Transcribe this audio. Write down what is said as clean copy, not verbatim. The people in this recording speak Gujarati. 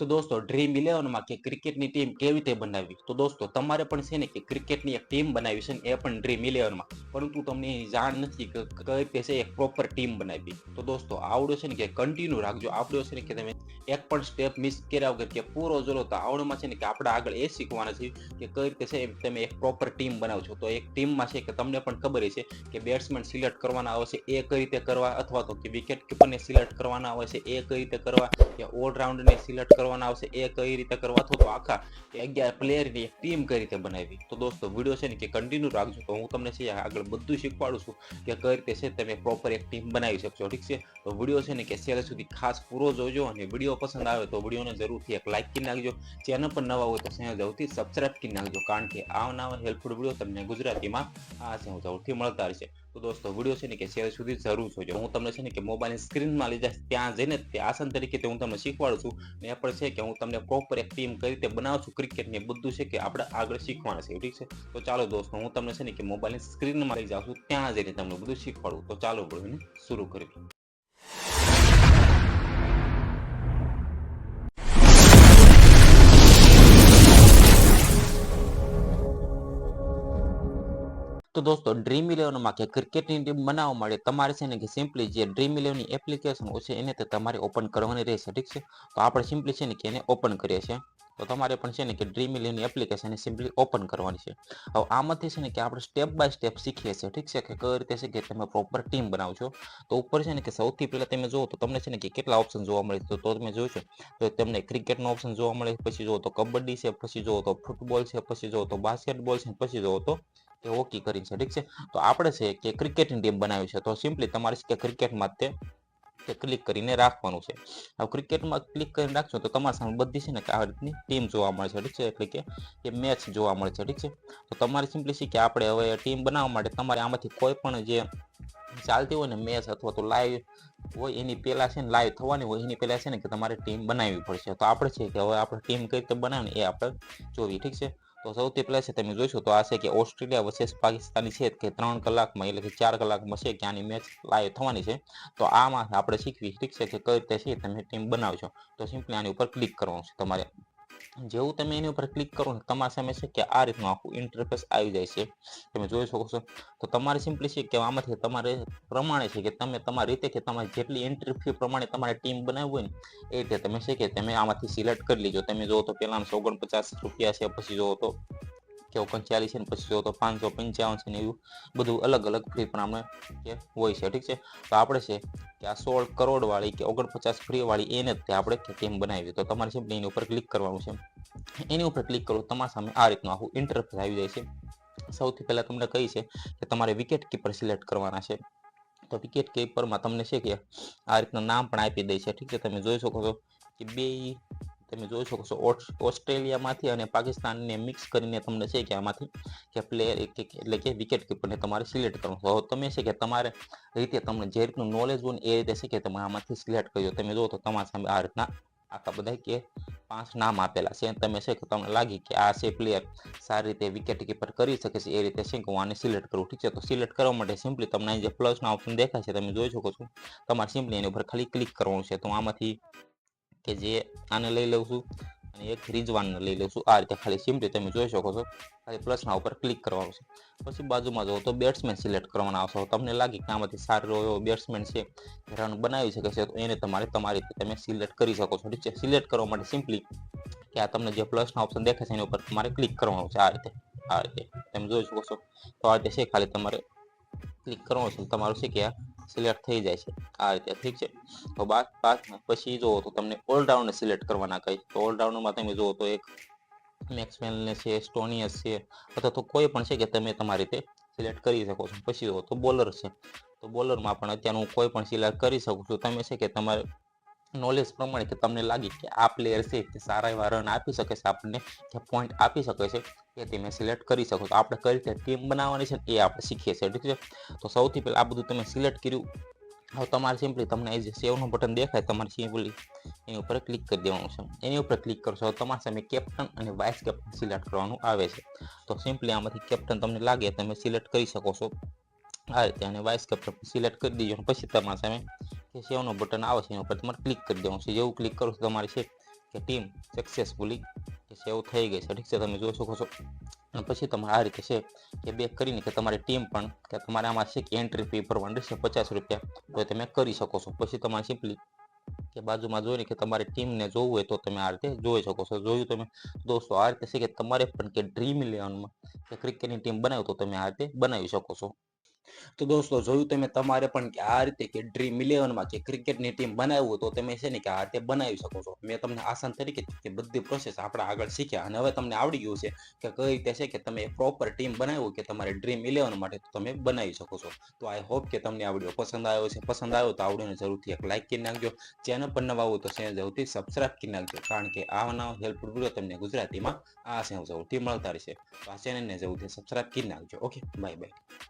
તો દોસ્તો ડ્રીમ ઇલેવનમાં કે ક્રિકેટની ટીમ કેવી રીતે બનાવવી, તો દોસ્તો તમારે પણ છે ને કે ક્રિકેટની એક ટીમ બનાવી છે ને એ પણ ડ્રીમ ઇલેવનમાં, પરંતુ તમને એની જાણ નથી કે કઈ રીતે છે એક પ્રોપર ટીમ બનાવવી. તો દોસ્તો આવડો છે ને કે કન્ટિન્યુ રાખજો. આવડો છે ને કે તમે એક પણ સ્ટેપ મિસ કર્યા વગર કે પૂરો જોલો, તો આવડોમાં છે ને કે આપણે આગળ એ શીખવાના છે કે કઈ રીતે છે તમે એક પ્રોપર ટીમ બનાવશો. તો એક ટીમમાં છે કે તમને પણ ખબર છે કે બેટ્સમેન સિલેક્ટ કરવાના આવે છે એ કઈ રીતે કરવા, અથવા તો કે વિકેટ કીપરને સિલેક્ટ કરવાના આવે છે એ કઈ રીતે કરવા, કે ઓલરાઉન્ડરને સિલેક્ટ કરવાના આવશે એ કઈ રીતે કરવા, અથવા તો આખા 11 પ્લેયરની એક ટીમ કઈ રીતે બનાવવી. તો દોસ્તો વિડીયો છે ને કે કન્ટિન્યુ રાખજો, તો હું તમને છે આગળ બધું શીખવાડું છું કે કઈ રીતે છે તમે પ્રોપર એક ટીમ બનાવી શકશો. ઠીક છે, તો વિડીયો છે ને કે છેલ્લે સુધી ખાસ પૂરો જોજો, અને વિડીયો પસંદ આવે તો વિડીયોને જરૂરથી એક લાઈક કરી નાખજો. ચેનલ પર નવા હોય તો ચેનલ જરૂરથી સબસ્ક્રાઇબ કરી નાખજો, કારણ કે આવનારા હેલ્પફુલ વિડીયો તમને ગુજરાતીમાં આ જરૂરથી મળતા રહેશે. તો દોસ્તો વિડીયો છે ને કે છેલ્લે સુધી જરૂર જોજો. હું તમને છે ને કે મોબાઈલની સ્ક્રીનમાં લઈ જાય ત્યાં જઈને તે આસન તરીકે હું તમને શીખવાડું છું, ને એ પણ છે કે હું તમને પ્રોપર એક ટીમ કઈ રીતે બનાવું છું ક્રિકેટની, બધું છે કે આપણે આગળ શીખવાના છે. ઠીક છે, તો ચાલો દોસ્તો હું તમને છે ને કે મોબાઈલની સ્ક્રીનમાં લઈ જાઉં છું, ત્યાં જઈને તમને બધું શીખવાડું. તો ચાલો વિડીયોને શરૂ કરીએ. તો દોસ્તો ડ્રીમ ઇલેવનમાં કે ક્રિકેટની ટીમ બનાવવા માટે તમારે છે ને કે સિમ્પલી જે ડ્રીમ ઇલેવનની એપ્લિકેશન હોય છે એને તમારે ઓપન કરવાની રહેશે. ઠીક છે, તો આપણે સિમ્પલી છે ને કે એને ઓપન કરીએ છીએ. તો તમારે પણ છે ને કે ડ્રીમ ઇલેવનની એપ્લિકેશન સિમ્પલી ઓપન કરવાની છે. હવે આમાંથી છે ને કે આપણે સ્ટેપ બાય સ્ટેપ શીખીએ છીએ. ઠીક છે, કે કઈ રીતે છે કે તમે પ્રોપર ટીમ બનાવશો. તો ઉપર છે ને કે સૌથી પહેલા તમે જુઓ તો તમને છે ને કે કેટલા ઓપ્શન જોવા મળે છે. તો તમે જોશો તો તમને ક્રિકેટનો ઓપ્શન જોવા મળે, પછી જુઓ તો કબડ્ડી છે, પછી જુઓ તો ફૂટબોલ છે, પછી જુઓ તો બાસ્કેટબોલ છે, પછી જુઓ તો કે હોકી કરીને છે. ઠીક છે, તો આપણે છે કે ક્રિકેટની ટીમ બનાવી છે, તો સિમ્પલી તમારે કે ક્રિકેટમાં તે ક્લિક કરીને રાખવાનું છે. હવે ક્રિકેટમાં ક્લિક કરીને રાખશો તો તમારી સામે બધી છે ને કે આ રીતની ટીમ જોવા મળે છે. ઠીક છે, એટલે કે એ મેચ જોવા મળે છે. ઠીક છે, તો તમારે સિમ્પલી છે કે આપણે હવે ટીમ બનાવવા માટે તમારે આમાંથી કોઈ પણ જે ચાલતી હોય ને મેચ અથવા તો લાઈવ હોય એની પહેલા છે ને લાઈવ થવાની હોય એની પહેલા છે ને કે તમારે ટીમ બનાવવી પડશે. તો આપણે છે કે હવે આપણે ટીમ કઈ રીતે બનાવવાની એ આપણે જોઈએ. ઠીક છે, તો સૌથી પહેલા છે તમે જોઈશો તો આ છે કે ઓસ્ટ્રેલિયા વર્સેસ પાકિસ્તાની છે કે 3 કલાકમાં એટલે કે 4 કલાકમાં છે કે આની મેચ લાઈવ થવાની છે. તો આમાં આપણે શીખવી. ઠીક છે, કે કઈ રીતે છે તમે ટીમ બનાવશો. તો સિમ્પલી આની ઉપર ક્લિક કરવાનું છે તમારે. જેવું તમે એની ઉપર ક્લિક કરો ને તમારી સામે છે કે આ રીતનું આખું ઇન્ટરફેસ આવી જાય છે, તમે જોઈ શકો છો. તો તમારે સિમ્પલી છે કે આમાંથી તમારે પ્રમાણે છે કે તમે તમારી રીતે કે તમારી જેટલી એન્ટ્રી ફી પ્રમાણે તમારે ટીમ બનાવવી હોય ને એ રીતે તમે છે કે તમે આમાંથી સિલેક્ટ કરી લેજો. તમે જુઓ તો પહેલા 49 છે, પછી જુઓ તો કે 39 છે, ને પછી જુઓ તો 555 છે, ને એવું બધું અલગ અલગ ફ્રી પ્રમાણે કે હોય છે. ઠીક છે, તો આપણે છે કે આ 16 કરોડ વાળી કે 49 ફ્રી વાળી એને જ આપણે ટીમ બનાવી. તો તમારે સિમ્પલી એની ઉપર ક્લિક કરવાનું છે. એની ઉપર ક્લિક કરો તમારી સામે આ રીતનું આખું ઇન્ટરફેસ આવી જાય છે. સૌથી પહેલા તમને કહી છે કે તમારે વિકેટ કીપર સિલેક્ટ કરવાના છે. તો વિકેટ કીપરમાં તમને છે કે આ રીતના નામ પણ આપી દે છે. ઠીક છે, તમે જોઈ શકો છો કે તમે જોઈ શકો છો ઓસ્ટ્રેલિયામાંથી અને પાકિસ્તાનને મિક્સ કરીને તમને છે કે આમાંથી કે પ્લેયર એટલે કે વિકેટ કીપરને તમારે સિલેક્ટ કરવાનું. તો તમે છે કે તમારે રીતે તમને જે રીતનું નોલેજ હોય ને એ રીતે છે કે તમે આમાંથી સિલેક્ટ કરજો. તમે જુઓ તો તમારી સામે આ રીતના આખા બધા કે 5 નામ આપેલા છે. તમે છે કે તમને લાગી કે આ છે પ્લેયર સારી રીતે વિકેટ કીપર કરી શકે છે એ રીતે છે કે હું આને સિલેક્ટ કરું. ઠીક છે, તો સિલેક્ટ કરવા માટે સિમ્પલી તમને જે પ્લસના ઓપ્શન દેખાય છે તમે જોઈ શકો છો. તમારે સિમ્પલી એની ઉપર ખાલી ક્લિક કરવાનું છે. તો આમાંથી કે જે આને લઈ લઉં છું અને એક રિઝવાનને લઈ લઉં છું. આ રીતે ખાલી સિમ્પલી તમે જોઈ શકો છો, ખાલી પ્લસના ઉપર ક્લિક કરવાનું છે. પછી બાજુમાં જો તો બેટ્સમેન સિલેક્ટ કરવાના આવશે. તમને લાગે કે આમાંથી સારો એવો બેટ્સમેન છે રન બનાવી શકે છે, તો એને તમારે તમારી રીતે તમે સિલેક્ટ કરી શકો છો. ઠીક છે, સિલેક્ટ કરવા માટે સિમ્પલી કે આ તમને જે પ્લસના ઓપ્શન દેખાય છે એની ઉપર તમારે ક્લિક કરવાનું છે. આ રીતે તમે જોઈ શકો છો. તો આ રીતે છે ખાલી તમારે ક્લિક કરવાનું છે, તમારું છે કે આ સિલેક્ટ થઈ જાય છે આ રીતે. ઠીક છે, તો પછી જુઓ તો તમને ઓલરાઉન્ડર સિલેક્ટ કરવાના કહે. તો ઓલરાઉન્ડરમાં તમે જુઓ તો એક મેક્સવેલને છે, સ્ટોનિયસ છે, અથવા તો કોઈ પણ છે કે તમે તમારી રીતે સિલેક્ટ કરી શકો છો. પછી જુઓ તો બોલર છે, તો બોલરમાં પણ અત્યારે હું કોઈ પણ સિલેક્ટ કરી શકું છું. તમે છે કે તમારે નોલેજ પ્રમાણે કે તમને લાગી કે આ પ્લેયર છે કે સારા એવા રન આપી શકે છે, આપણને કે પોઈન્ટ આપી શકે છે, એ તમે સિલેક્ટ કરી શકો. તો આપણે કઈ રીતે ટીમ બનાવવાની છે એ આપણે શીખીએ છીએ. ઠીક છે, તો સૌથી પહેલા આ બધું તમે સિલેક્ટ કર્યું. હવે તમારે સિમ્પલી તમને જે સેવનું બટન દેખાય તમારે સિમ્પલી એની ઉપર ક્લિક કરી દેવાનું છે. એની ઉપર ક્લિક કરશો તમારી સામે કેપ્ટન અને વાઇસ કેપ્ટન સિલેક્ટ કરવાનું આવે છે. તો સિમ્પલી આમાંથી કેપ્ટન તમને લાગે તમે સિલેક્ટ કરી શકો છો આ રીતે, અને વાઇસ કેપ્ટન સિલેક્ટ કરી દીધો. પછી તમારી સામે કે સેવનું બટન આવે છે એના ઉપર તમારે ક્લિક કરી દેવાનું છે. જેવું ક્લિક કરો છો તમારે છે કે ટીમ સક્સેસફુલી કે સેવ થઈ ગઈ છે, ઠીક છે, તમે જોઈ શકો છો. અને પછી તમારે આ રીતે છે કે બેક કરીને કે તમારી ટીમ પણ કે તમારે આમાં છે કે એન્ટ્રી ફી ભરવાની રહેશે ₹50, તો તમે કરી શકો છો. પછી તમારે સિમ્પલી કે બાજુમાં જોઈને કે તમારી ટીમને જોવું હોય તો તમે આ રીતે જોઈ શકો છો. જોયું તમે દોસ્તો, આ રીતે છે કે તમારે પણ કે ડ્રીમ ઇલેવનમાં કે ક્રિકેટની ટીમ બનાવો તો તમે આ રીતે બનાવી શકો છો. તો દોસ્તો જોયું તમે, તમારે પણ કે આ રીતે કે ડ્રીમ ઇલેવનમાં કે ક્રિકેટની ટીમ બનાવવું તો તમે છે ને કે આ રીતે બનાવી શકો છો. મેં તમને આસાન તરીકે તે બધી પ્રોસેસ આપણે આગળ શીખ્યા અને હવે તમને આવડી ગયું છે કે કઈ રીતે છે કે તમે પ્રોપર ટીમ બનાવ્યું કે તમારે ડ્રીમ ઇલેવન માટે તો તમે બનાવી શકો છો. તો આઈ હોપ કે તમને આ વિડીયો પસંદ આવ્યો છે. પસંદ આવ્યો તો આવડીને જરૂરથી એક લાઇક કરી નાખજો. ચેનલ પર નવા હોય તો ચેનલ જરૂરથી સબસ્ક્રાઇબ કરી નાખજો, કારણ કે આવા હેલ્પફુલ વિડીયો તમને ગુજરાતીમાં આ ચેનલ જરૂરથી મળતા રહેશે. તો આ ચેનલને જરૂરથી સબસ્ક્રાઇબ કરી નાખજો. Okay, bye bye.